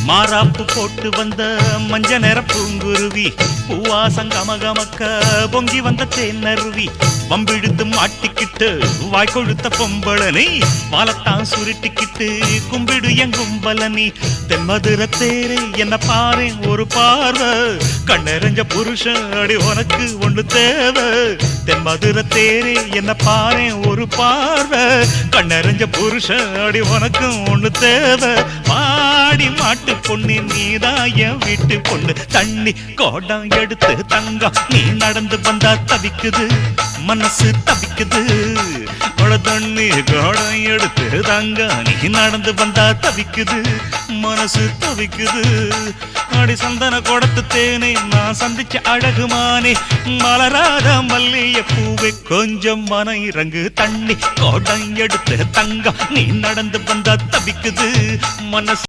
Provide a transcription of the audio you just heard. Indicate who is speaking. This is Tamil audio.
Speaker 1: மாறாப்பு போட்டு வந்த மஞ்ச நிற பூங்குருவி பூவாசம் கமகமக்க பொங்கி வந்த தேனருவி வம்பிழுத்து மாட்டிக்கிட்டு வாய் கொழுத்த பொம்பளனி வாழத்தான் சுருட்டிக்கிட்டு கும்பிடு என் கும்பலனி தென்மதுர தேரே என்ன பாரு ஒரு பார்வை கண்ணெறிஞ்ச புருஷன் அடி உனக்கு ஒண்ணு தேவை தென்மதுர தேரே என்ன பாரு ஒரு பார்வை கண்ணெறிஞ்ச புருஷன் அடி உனக்கு ஒண்ணு தேவை மாடி மாட்டு பொண்ணு நீதான் என் வீட்டு பொண்ணு தண்ணி கோடம் எடுத்து தங்கம் நீ நடந்து வந்தா தவிக்குது மனசு தவிக்குது தண்ணி கோடம் எடுத்து தங்கம் நீ நடந்து வந்தா தவிக்குது மனசு தவிக்குது அடி சந்தன கோடத்து தேனே நான் சந்திச்ச அழகுமானே மலராத மல்லிய பூவை கொஞ்சம் மன இறங்கு தண்ணி கோடம் எடுத்து தங்கம் நீ நடந்து வந்தா தவிக்குது மனசு